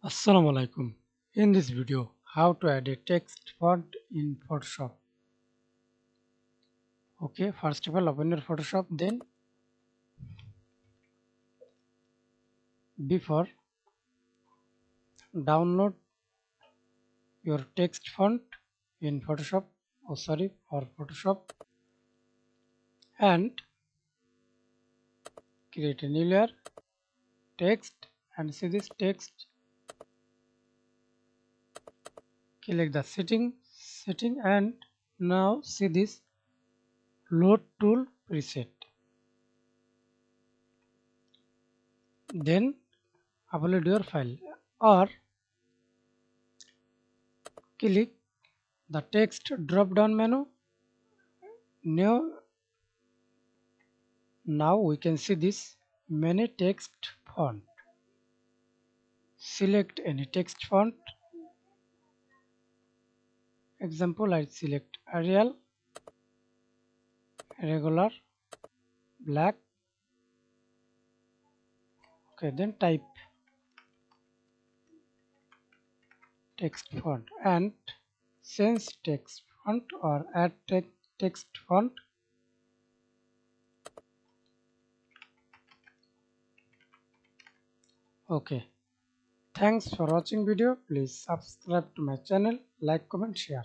Assalamu alaikum. In this video, how to add a text font in Photoshop. Okay, first of all, open your Photoshop. Then, before download your text font in Photoshop. Or Photoshop, and create a new layer, text, and see this text. Click the setting, and now see this load tool preset. Then upload your file or click the text drop down menu. Now we can see this many text font. Select any text font. Example, I select Arial, regular, black. Okay, then type text font and change text font or add text font. Okay, thanks for watching video. Please subscribe to my channel, like, comment, share.